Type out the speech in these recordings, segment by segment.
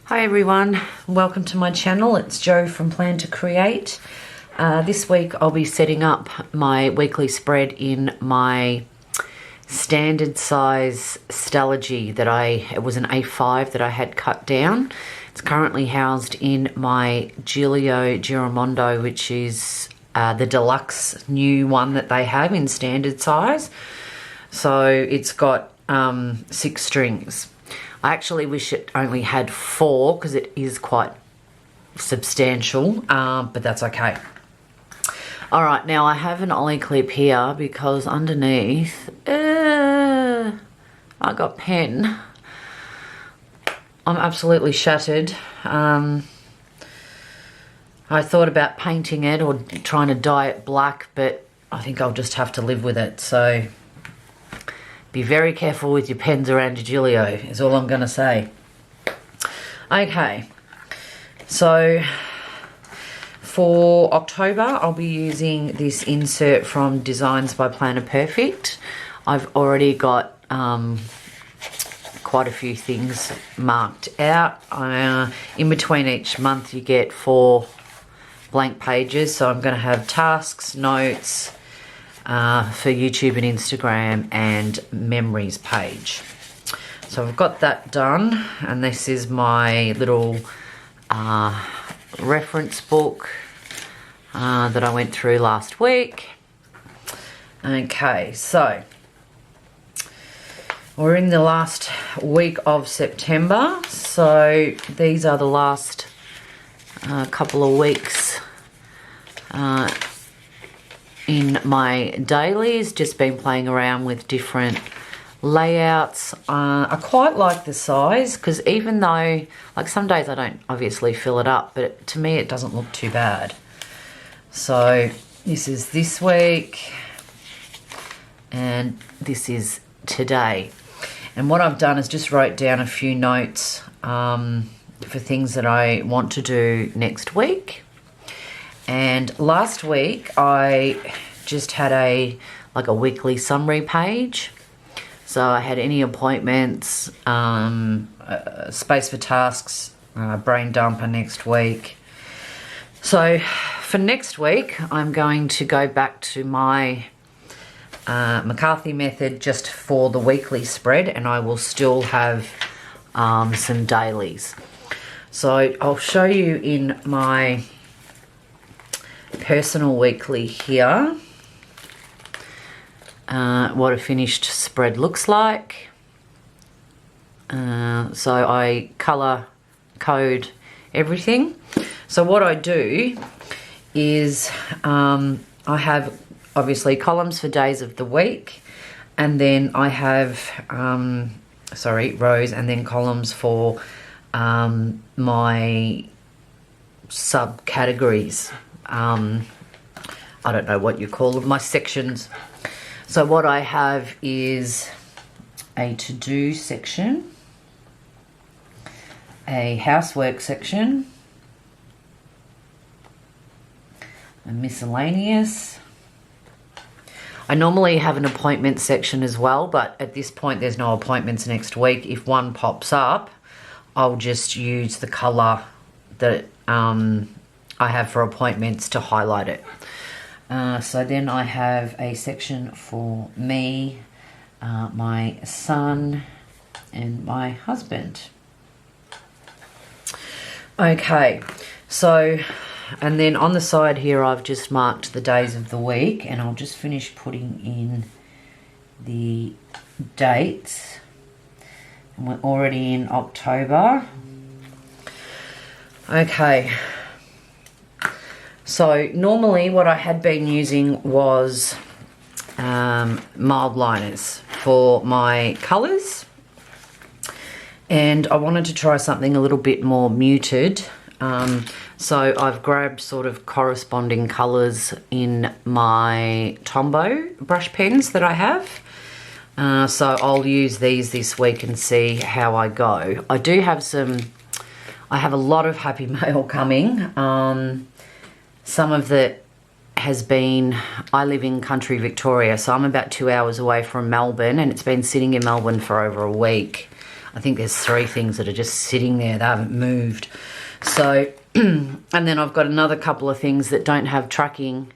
Hi everyone, welcome to my channel. It's Jo from Plan to Create. This week I'll be setting up my weekly spread in my standard size Stalogy that it was an A5 that I had cut down. It's currently housed in my Giulio Giramondo, which is the deluxe new one that they have in standard size. So it's got 6 strings. I actually wish it only had 4 because it is quite substantial, but that's okay. All right, now I have an ollie clip here because underneath, I got pen. I'm absolutely shattered. I thought about painting it or trying to dye it black, but I think I'll just have to live with it. So be very careful with your pens around your Giulio, is all I'm going to say. Okay, so for October, I'll be using this insert from Designs by Planner Perfect. I've already got quite a few things marked out. In between each month, you get 4 blank pages, so I'm going to have tasks, notes, for YouTube and Instagram, and memories page. So I've got that done, and this is my little reference book that I went through last week. Okay, so we're in the last week of September, so these are the last couple of weeks in my dailies. Just been playing around with different layouts. I quite like the size because even though, like, some days I don't obviously fill it up, but to me it doesn't look too bad. So this is this week and this is today. And what I've done is just wrote down a few notes for things that I want to do next week. And last week I just had a weekly summary page. So I had any appointments, space for tasks, brain dumper next week. So for next week, I'm going to go back to my McCarthy Method just for the weekly spread, and I will still have some dailies. So I'll show you in my personal weekly here what a finished spread looks like. So I color code everything. So what I do is I have obviously columns for days of the week, and then I have rows, and then columns for my subcategories. I don't know what you call them, my sections. So what I have is a to-do section, a housework section, a miscellaneous. I normally have an appointment section as well, but at this point there's no appointments next week. If one pops up, I'll just use the colour that I have for appointments to highlight it. So then I have a section for me, my son, and my husband. Okay, so, and then on the side here I've just marked the days of the week, and I'll just finish putting in the dates. And we're already in October. Okay. So normally what I had been using was mild liners for my colours, and I wanted to try something a little bit more muted. So I've grabbed sort of corresponding colours in my Tombow brush pens that I have. So I'll use these this week and see how I go. I have a lot of Happy Mail coming. Some of that has been, I live in country Victoria, so I'm about 2 hours away from Melbourne, and it's been sitting in Melbourne for over a week. I think there's 3 things that are just sitting there. They haven't moved. So, and then I've got another couple of things that don't have tracking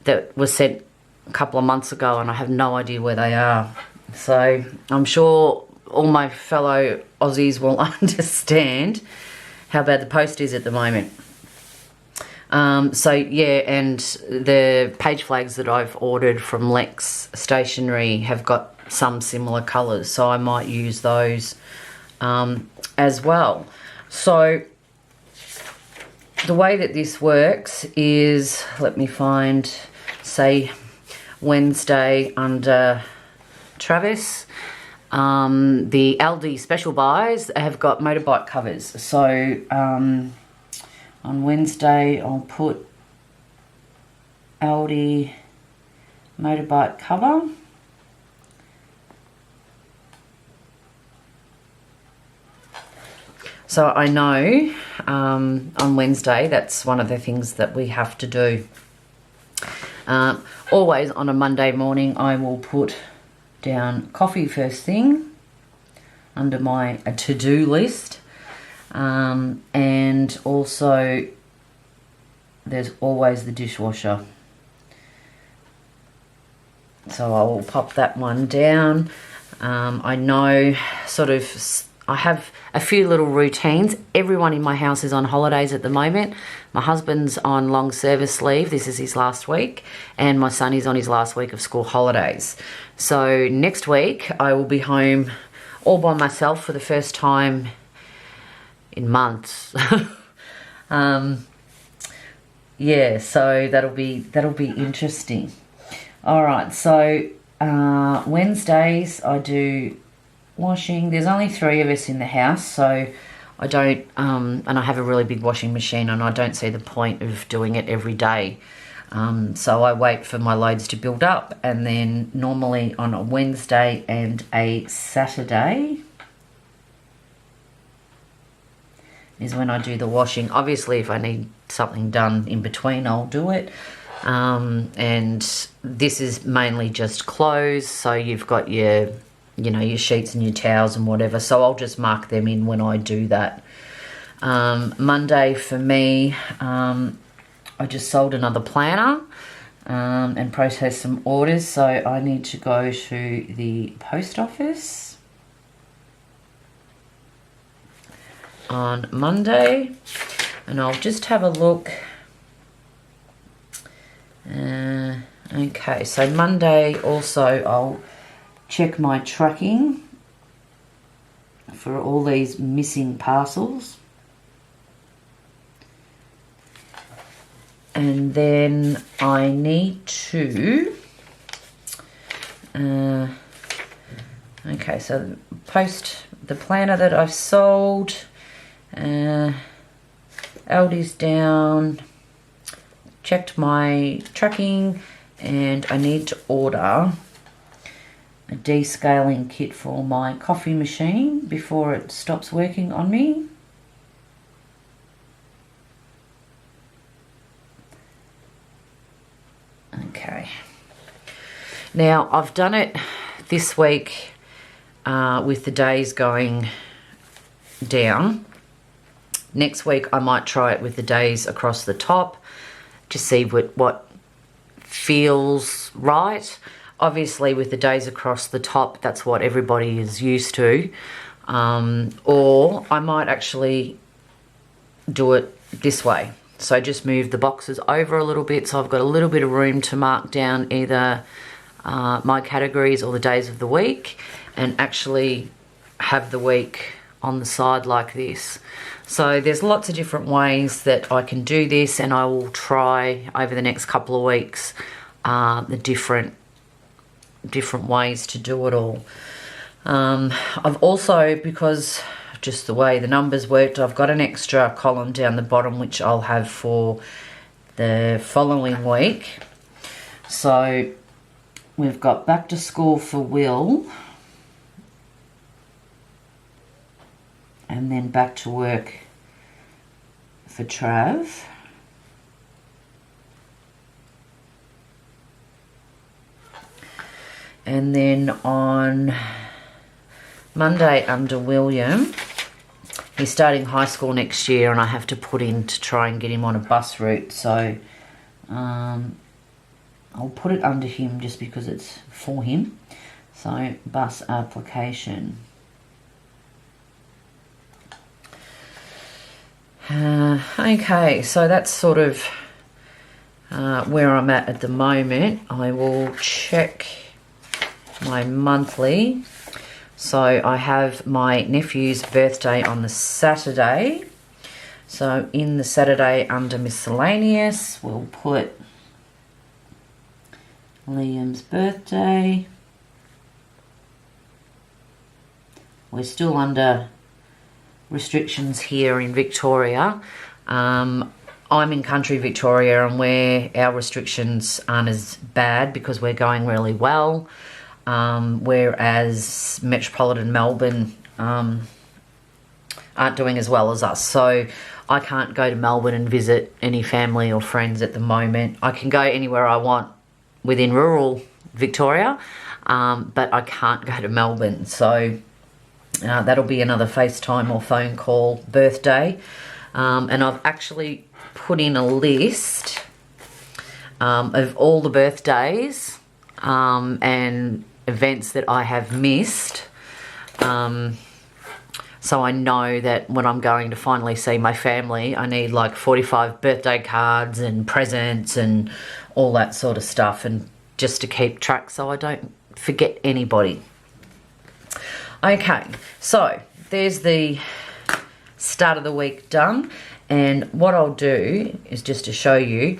that was sent a couple of months ago, and I have no idea where they are. So I'm sure all my fellow Aussies will understand how bad the post is at the moment. So yeah, and the page flags that I've ordered from Lex Stationery have got some similar colours, so I might use those as well. So the way that this works is, let me find, say, Wednesday under Travis. The Aldi special buys have got motorbike covers. So on Wednesday I'll put Aldi motorbike cover. So I know on Wednesday that's one of the things that we have to do. Always on a Monday morning I will put down coffee first thing under my to-do list, and also there's always the dishwasher, so I will pop that one down. I know sort of I have a few little routines. Everyone in my house is on holidays at the moment. My husband's on long service leave. This is his last week. And my son is on his last week of school holidays. So next week I will be home all by myself for the first time in months. Yeah, so that'll be interesting. All right, so Wednesdays I do washing. There's only 3 of us in the house, so I don't and I have a really big washing machine, and I don't see the point of doing it every day. So I wait for my loads to build up, and then normally on a Wednesday and a Saturday is when I do the washing. Obviously if I need something done in between, I'll do it. And this is mainly just clothes, so you've got your your sheets and your towels and whatever, so I'll just mark them in when I do that. Monday for me, I just sold another planner and processed some orders, so I need to go to the post office on Monday, and I'll just have a look. Okay, so Monday also I'll check my tracking for all these missing parcels. And then I need to, okay, so post the planner that I've sold, Aldi's down, checked my tracking, and I need to order a descaling kit for my coffee machine before it stops working on me. Okay. Now I've done it this week with the days going down. Next week I might try it with the days across the top to see what feels right. Obviously with the days across the top, that's what everybody is used to. Or I might actually do it this way. So just move the boxes over a little bit, so I've got a little bit of room to mark down either my categories or the days of the week, and actually have the week on the side like this. So there's lots of different ways that I can do this, and I will try over the next couple of weeks the different ways to do it all. I've also, because just the way the numbers worked, I've got an extra column down the bottom which I'll have for the following week. So we've got back to school for Will, and then back to work for Trav. And then on Monday under William. He's starting high school next year, and I have to put in to try and get him on a bus route. So I'll put it under him just because it's for him. So bus application. Okay, so that's sort of where I'm at the moment. I will check my monthly. So I have my nephew's birthday on the Saturday. So in the Saturday under miscellaneous, we'll put Liam's birthday. We're still under restrictions here in Victoria. I'm in country Victoria, and where our restrictions aren't as bad because we're going really well, whereas metropolitan Melbourne aren't doing as well as us. So I can't go to Melbourne and visit any family or friends at the moment. I can go anywhere I want within rural Victoria, but I can't go to Melbourne. So that'll be another FaceTime or phone call birthday. And I've actually put in a list of all the birthdays and events that I have missed. So I know that when I'm going to finally see my family, I need like 45 birthday cards and presents and all that sort of stuff, and just to keep track so I don't forget anybody. Okay, so there's the start of the week done, and what I'll do is just to show you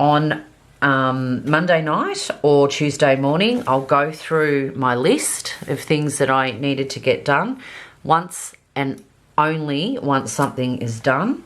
on Monday night or Tuesday morning, I'll go through my list of things that I needed to get done. Once and only once something is done,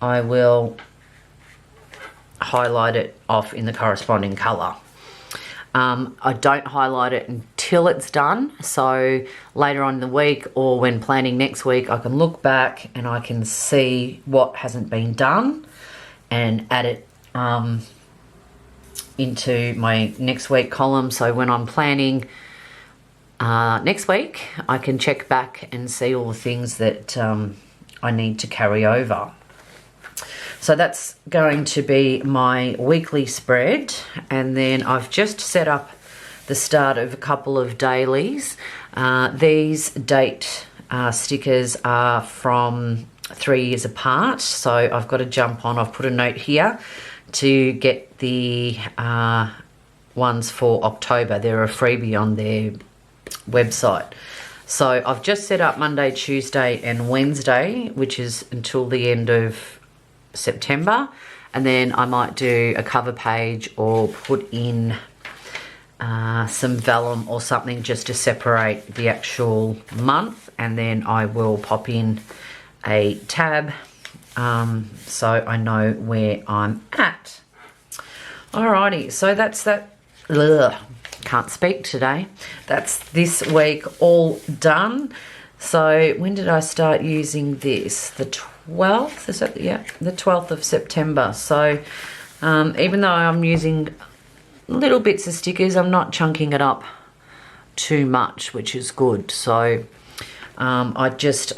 I will highlight it off in the corresponding colour. I don't highlight it until it's done, so later on in the week or when planning next week, I can look back and I can see what hasn't been done and add it into my next week column. So when I'm planning next week, I can check back and see all the things that I need to carry over. So that's going to be my weekly spread, and then I've just set up the start of a couple of dailies. These date stickers are from 3 years apart, so I've got to jump on. I've put a note here to get the ones for October. They're a freebie on their website. So I've just set up Monday, Tuesday and Wednesday, which is until the end of September, and then I might do a cover page or put in some vellum or something just to separate the actual month, and then I will pop in a tab so I know where I'm at. Alrighty, so that's that. Ugh, can't speak today. That's this week all done. So when did I start using this? The 12th, is that? Yeah, the 12th of September. So even though I'm using little bits of stickers, I'm not chunking it up too much, which is good. So I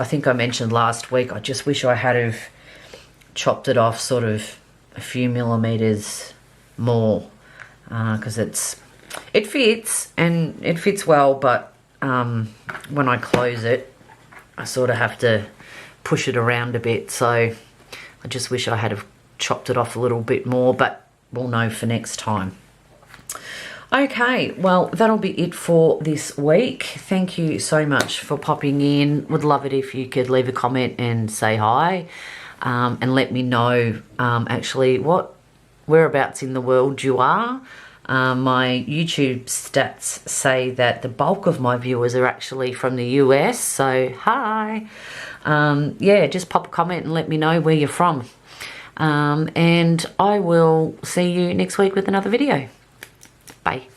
think I mentioned last week, I just wish I had have chopped it off sort of a few millimeters more, because it fits and it fits well, but when I close it, I sort of have to push it around a bit. So I just wish I had have chopped it off a little bit more, but we'll know for next time. Okay, well, that'll be it for this week. Thank you so much for popping in. Would love it if you could leave a comment and say hi, and let me know actually whereabouts in the world you are. My YouTube stats say that the bulk of my viewers are actually from the US, so hi. Yeah, just pop a comment and let me know where you're from. And I will see you next week with another video. Bye.